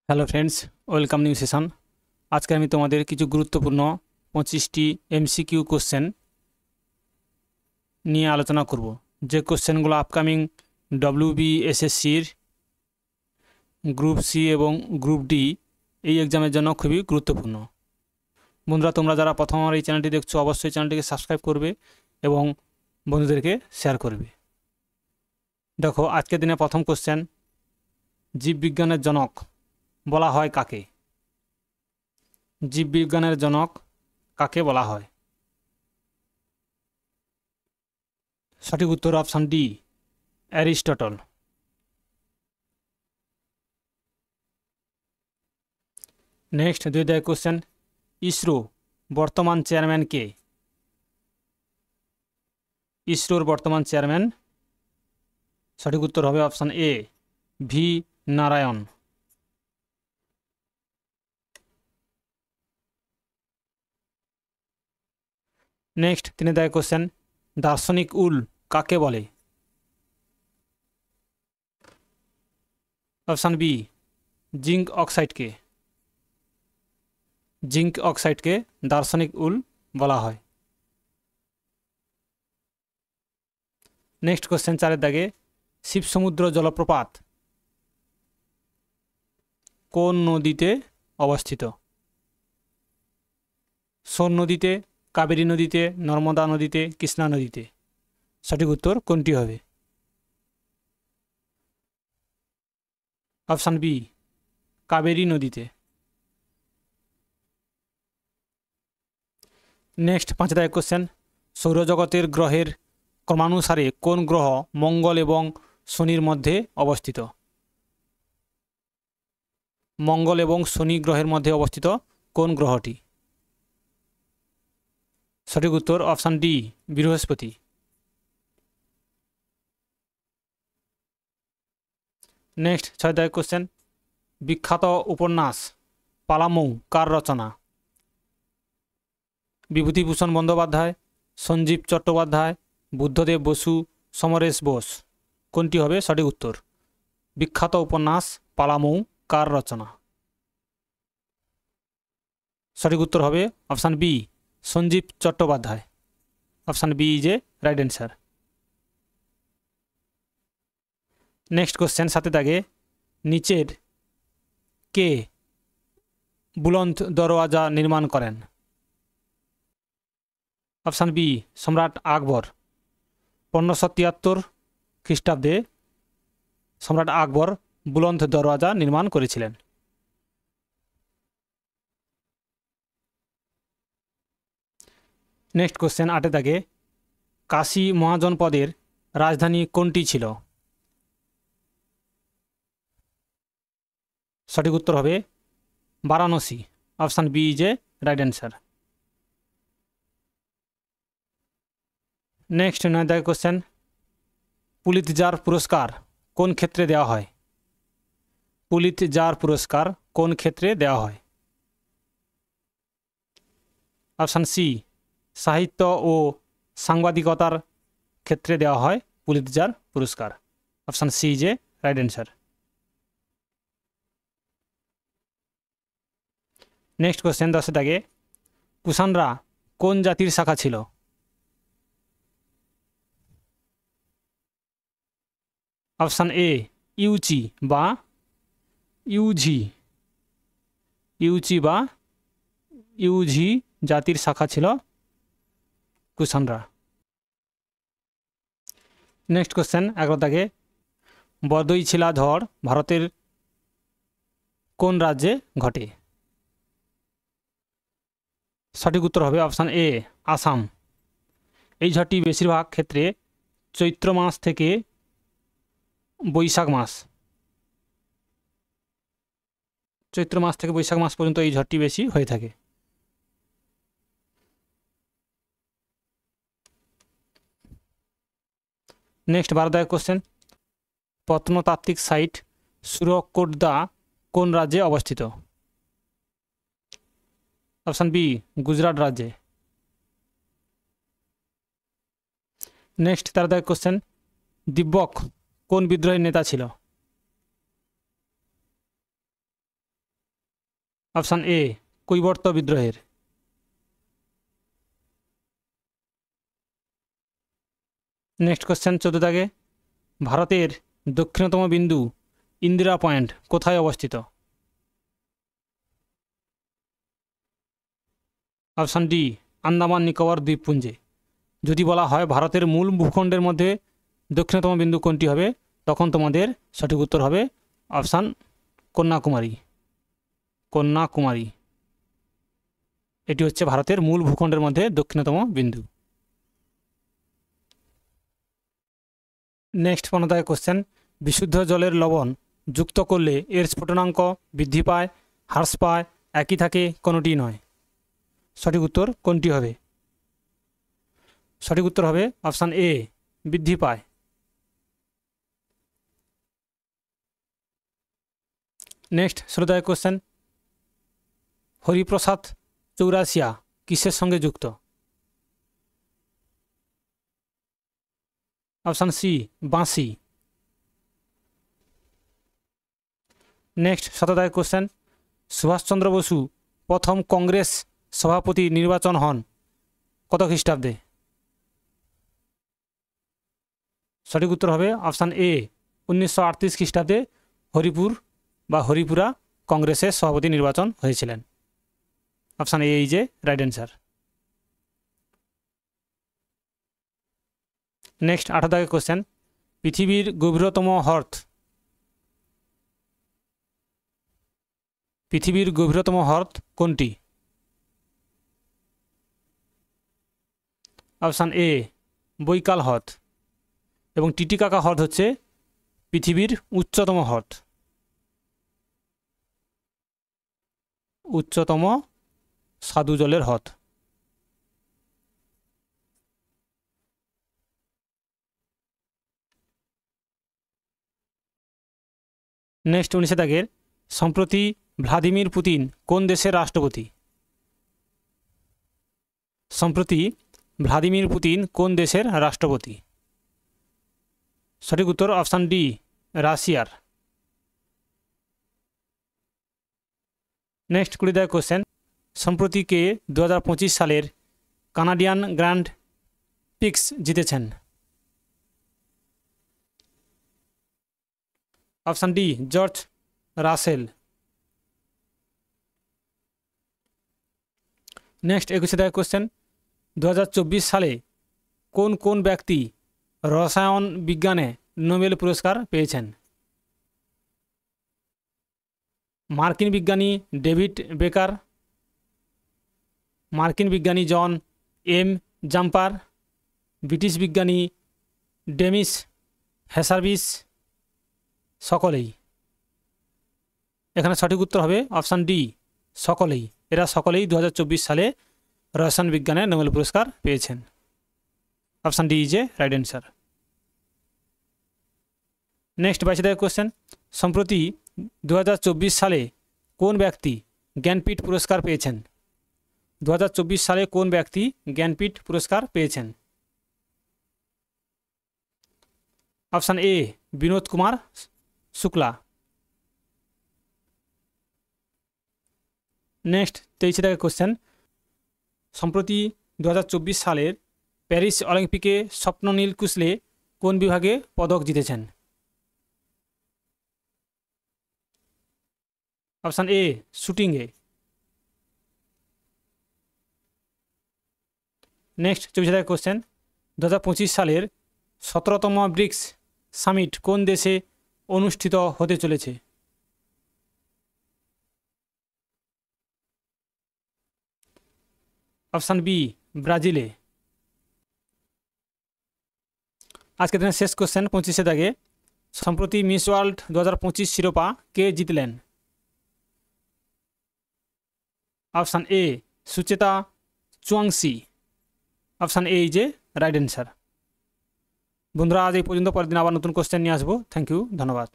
Hello friends, welcome new session. আজকে আমি তোমাদের কিছু গুরুত্বপূর্ণ 25টি এমসিকিউ কোশ্চেন নিয়ে আলোচনা করব। যে কোশ্চেনগুলো আপকামিং WBSSCর গ্রুপ সি এবং গ্রুপ ডি এই এক্সামের জন্য খুবই গুরুত্বপূর্ণ। বন্ধুরা, তোমরা যারা প্রথম আমার এই চ্যানেলটি দেখছো অবশ্যই চ্যানেলটিকে সাবস্ক্রাইব করবে এবং বন্ধুদেরকে শেয়ার করবে। দেখো, আজকের দিনে প্রথম কোশ্চেন, জীববিজ্ঞানের জনক বলা হয় কাকে? জীববিজ্ঞানের জনক কাকে বলা হয়? সঠিক উত্তর option D, Aristotle. Next 2 question, ISRO বর্তমান চেয়ারম্যান কে? ইসরোর বর্তমান চেয়ারম্যান, সঠিক উত্তর হবে option A, V Narayan. Next 3 question, দার্শনিক উল কাকে বলে? অপশান বি, জিঙ্ক অক্সাইডকে। জিঙ্ক অক্সাইডকে দার্শনিক উল বলা হয়। নেক্সট কোশ্চেন 4 শিবসমুদ্র জলপ্রপাত কোন নদীতে অবস্থিত? সোন নদীতে, কাবেরী নদীতে, নর্মদা নদীতে, কৃষ্ণা নদীতে? সঠিক উত্তর কোনটি হবে? অপশান বি, কাবেরী নদীতে। নেক্সট 5 কোশ্চেন, সৌরজগতের গ্রহের ক্রমানুসারে কোন গ্রহ মঙ্গল এবং শনির মধ্যে অবস্থিত? মঙ্গল এবং শনি গ্রহের মধ্যে অবস্থিত কোন গ্রহটি? সঠিক উত্তর অপশান ডি, বৃহস্পতি। নেক্সট 6 কোশ্চেন, বিখ্যাত উপন্যাস পালামৌ কার রচনা? বিভূতিভূষণ বন্দ্যোপাধ্যায়, সঞ্জীব চট্টোপাধ্যায়, বুদ্ধদেব বসু, সমরেশ বোস? কোনটি হবে সঠিক উত্তর? বিখ্যাত উপন্যাস পালামৌ কার রচনা? সঠিক উত্তর হবে option B, Sanjib Chattopadhyay. Option B is a right answer. Next question 7 নিচের কে বুলন্দ দরওয়াজা নির্মাণ করেন? অপশান বি, সম্রাট আকবর। 1573 খ্রিস্টাব্দে সম্রাট আকবর বুলন্দ দরওয়াজা নির্মাণ করেছিলেন। নেক্সট কোশ্চেন 8 কাশী মহাজনপদের রাজধানী কোনটি ছিল? সঠিক উত্তর হবে Varanasi. Option B is a right answer. Next 9 question, Pulitzer পুরস্কার কোন ক্ষেত্রে দেওয়া হয়? পুলিৎজার পুরস্কার কোন ক্ষেত্রে দেওয়া হয়? অপশান সি, সাহিত্য ও সাংবাদিকতার ক্ষেত্রে দেওয়া হয় পুলিৎজার পুরস্কার। Option C is a right answer. Next question 10 কুষাণরা কোন জাতির শাখা ছিল? অপশান এ, ইউচি বা ইউঝি। ইউচি বা ইউঝি জাতির শাখা ছিল কুষাণরা। নেক্সট কোশ্চেন 11 বরদৈছিলা ঝড় ভারতের কোন রাজ্যে ঘটে? সঠিক উত্তর হবে অপশান এ, আসাম। এই ঝড়টি বেশিরভাগ ক্ষেত্রে চৈত্র মাস থেকে বৈশাখ মাস পর্যন্ত এই ঝড়টি বেশি হয়ে থাকে। নেক্সট 12 কোশ্চেন, প্রত্নতাত্ত্বিক সাইট সুরকোটদা কোন রাজ্যে অবস্থিত? অপশান বি, গুজরাট রাজ্যে। নেক্সট 13 কোশ্চেন, দিব্যক কোন বিদ্রোহের নেতা ছিল? অপশান এ কৈবর্ত বিদ্রোহের। নেক্সট কোশ্চেন 14 দাগে, ভারতের দক্ষিণতম বিন্দু ইন্দিরা পয়েন্ট কোথায় অবস্থিত? অপশান ডি আন্দামান নিকোবর দ্বীপপুঞ্জে। যদি বলা হয় ভারতের মূল ভূখণ্ডের মধ্যে দক্ষিণতম বিন্দু কোনটি হবে, তখন তোমাদের সঠিক উত্তর হবে অপশান কন্যাকুমারী। কন্যাকুমারী এটি হচ্ছে ভারতের মূল ভূখণ্ডের মধ্যে দক্ষিণতম বিন্দু। নেক্সট 15 দাগে কোশ্চেন, বিশুদ্ধ জলের লবণ যুক্ত করলে এর স্ফুটনাঙ্ক বৃদ্ধি পায়, হ্রাস পায়, একই থাকে, কোনোটি নয়। সঠিক উত্তর কোনটি হবে? সঠিক উত্তর হবে অপশান এ বৃদ্ধি পায়। নেক্সট 16 দাগে কোশ্চেন, হরিপ্রসাদ চৌরাসিয়া কিসের সঙ্গে যুক্ত? অপশান সি বাঁশি। নেক্সট 17 দাগে কোশ্চেন, সুভাষচন্দ্র বসু প্রথম কংগ্রেস সভাপতি নির্বাচন হন কত খ্রিস্টাব্দে? সঠিক উত্তর হবে অপশান এ 1938 খ্রিস্টাব্দে হরিপুরা কংগ্রেসের সভাপতি নির্বাচন হয়েছিলেন। Option A is a right answer. Next 18 দাগে কোশ্চেন, পৃথিবীর গভীরতম হ্রদ। পৃথিবীর গভীরতম হ্রদ কোনটি? অপশান এ বৈকাল হ্রদ। এবং টিটিকাকা হ্রদ হচ্ছে পৃথিবীর উচ্চতম হ্রদ। উচ্চতম স্বাদু জলের হ্রদ। নেক্সট 19 দাগের, সম্প্রতি ভ্লাদিমির পুতিন কোন দেশের রাষ্ট্রপতি? সম্প্রতি ভ্লাদিমির পুতিন কোন দেশের রাষ্ট্রপতি? সঠিক উত্তর অপশান ডি রাশিয়ার। নেক্সট 20 দাগের কোশ্চেন, সম্প্রতি কে 2025 সালের কানাডিয়ান গ্র্যান্ড প্রিক্স জিতেছেন? Option D George Russell. Next 21 দাগের কোশ্চেন, 2024 সালে কোন কোন ব্যক্তি রসায়ন বিজ্ঞানে নোবেল পুরস্কার পেয়েছেন? মার্কিন বিজ্ঞানী ডেভিড বেকার, মার্কিন বিজ্ঞানী জন এম জাম্পার, ব্রিটিশ বিজ্ঞানী ডেমিস হ্যাসারভিস, সকলেই। এখানে সঠিক উত্তর হবে অপশান ডি সকলেই। এরা সকলেই 2024 সালে রসায়ন বিজ্ঞানে নোবেল পুরস্কার পেয়েছেন। Option D is a right answer. Next 22 দাগের কোশ্চেন, সম্প্রতি 2024 সালে কোন ব্যক্তি জ্ঞানপীঠ পুরস্কার পেয়েছেন? 2024 সালে কোন ব্যক্তি জ্ঞানপীঠ পুরস্কার পেয়েছেন? Option A Vinod Kumar Shukla. Next 23 দাগের কোশ্চেন, সম্প্রতি 2024 সালের প্যারিস অলিম্পিকে স্বপ্ননীল কুশলে কোন বিভাগে পদক জিতেছেন? অপশান এ শুটিংয়ে। নেক্সট 24 দাগের কোশ্চেন, 2025 সালের 17তম ব্রিক্স সামিট কোন দেশে অনুষ্ঠিত হতে চলেছে? অপশান বি ব্রাজিলে। আজকে দিনের শেষ কোশ্চেন 25 দাগে, সম্প্রতি মিস ওয়ার্ল্ড 2025 শিরোপা কে জিতলেন? Option A Suchata Chuangsri. Option A is a right answer. বন্ধুরা আজ এই পর্যন্ত, পরের দিন আবার নতুন কোশ্চেন নিয়ে আসবো। থ্যাংক ইউ, ধন্যবাদ।